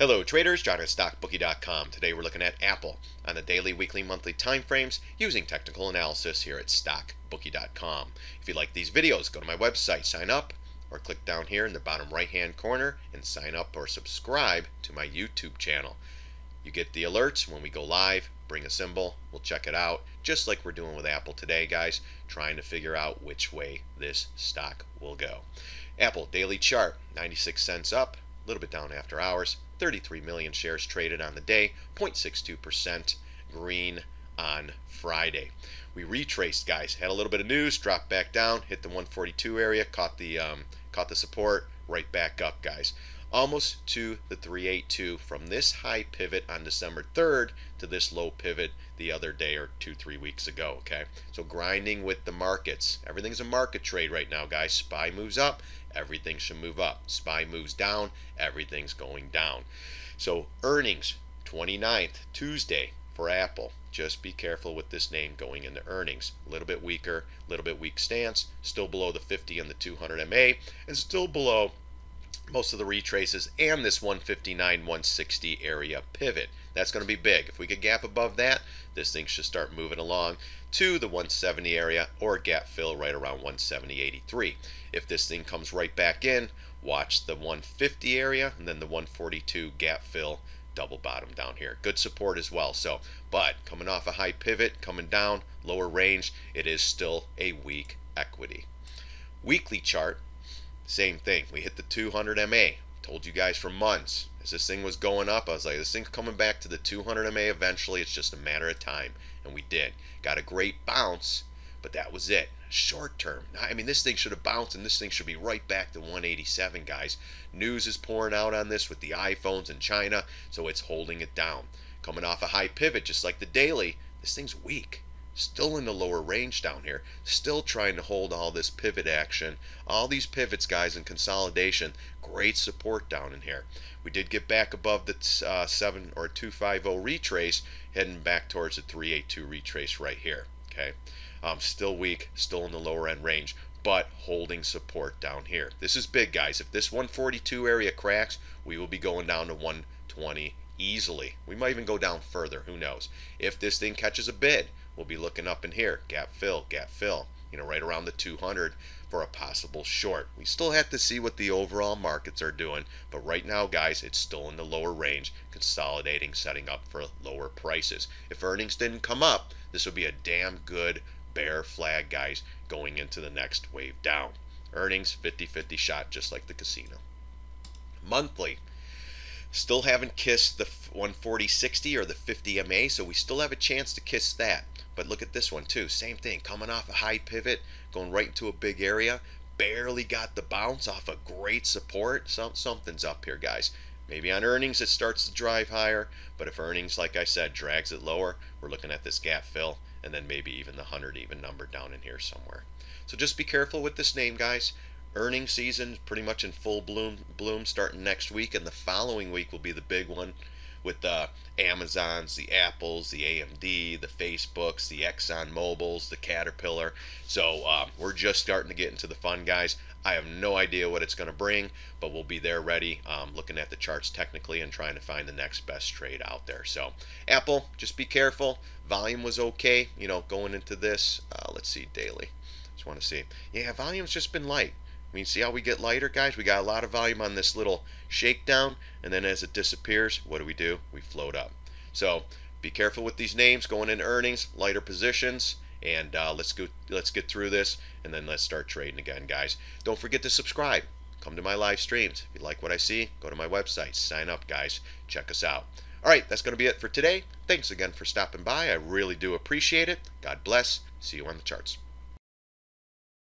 Hello traders, John at StockBookie.com. Today we're looking at Apple on the daily, weekly, monthly time frames using technical analysis here at StockBookie.com. If you like these videos, go to my website, sign up, or click down here in the bottom right hand corner and sign up or subscribe to my YouTube channel. You get the alerts when we go live, bring a symbol, we'll check it out, just like we're doing with Apple today, guys, trying to figure out which way this stock will go. Apple daily chart, 96 cents up, a little bit down after hours, 33 million shares traded on the day, 0.62% green on Friday. We retraced, guys, had a little bit of news, dropped back down, hit the 142 area, caught the support, right back up, guys. Almost to the 382 from this high pivot on December 3rd to this low pivot the other day or 2-3 weeks ago. Okay, so grinding with the markets. Everything's a market trade right now, guys. SPY moves up, everything should move up. SPY moves down, everything's going down. So earnings 29th, Tuesday for Apple. Just be careful with this name going into earnings. A little bit weaker, a little bit weak stance, still below the 50 and the 200 MA, and still below most of the retraces and this 159 160 area pivot. That's going to be big. If we could gap above that, this thing should start moving along to the 170 area or gap fill right around 170.83. If this thing comes right back in, watch the 150 area and then the 142 gap fill, double bottom down here. Good support as well. So, but coming off a high pivot, coming down, lower range, it is still a weak equity. Weekly chart, same thing. We hit the 200 MA. Told you guys for months as this thing was going up, I was like, this thing's coming back to the 200 MA eventually. It's just a matter of time, and we did. Got a great bounce, but that was it. Short term. I mean, this thing should have bounced, and this thing should be right back to 187, guys. News is pouring out on this with the iPhones in China, so it's holding it down. Coming off a high pivot, just like the daily, this thing's weak. Still in the lower range down here, still trying to hold all this pivot action, all these pivots, guys, in consolidation. Great support down in here. We did get back above the 7 or 250 retrace, heading back towards the 382 retrace right here. Okay, still weak, still in the lower end range, but holding support down here. This is big, guys. If this 142 area cracks, we will be going down to 120 easily. We might even go down further, who knows. If this thing catches a bid, we'll be looking up in here, gap fill, you know, right around the 200 for a possible short. We still have to see what the overall markets are doing, but right now, guys, it's still in the lower range, consolidating, setting up for lower prices. If earnings didn't come up, this would be a damn good bear flag, guys, going into the next wave down. Earnings 50-50 shot, just like the casino. Monthly, still haven't kissed the 140.60 or the 50 MA, so we still have a chance to kiss that. But look at this one too, same thing, coming off a high pivot, going right into a big area, barely got the bounce off a great support. Something's up here, guys. Maybe on earnings it starts to drive higher, but if earnings, like I said, drags it lower, we're looking at this gap fill and then maybe even the 100 even number down in here somewhere. So just be careful with this name, guys. Earnings season pretty much in full bloom starting next week, and the following week will be the big one with the Amazons, the Apples, the AMD, the Facebooks, the Exxon Mobils, the Caterpillar. So we're just starting to get into the fun, guys. I have no idea what it's going to bring, but we'll be there ready, looking at the charts technically and trying to find the next best trade out there. So Apple, just be careful. Volume was okay, you know, going into this. Let's see, daily. Just want to see. Yeah, volume's just been light. I mean, see how we get lighter, guys? We got a lot of volume on this little shakedown, and then as it disappears, what do? We float up. So be careful with these names going into earnings, lighter positions, and let's get through this, and then let's start trading again, guys. Don't forget to subscribe. Come to my live streams. If you like what I see, go to my website. Sign up, guys. Check us out. All right, that's going to be it for today. Thanks again for stopping by. I really do appreciate it. God bless. See you on the charts.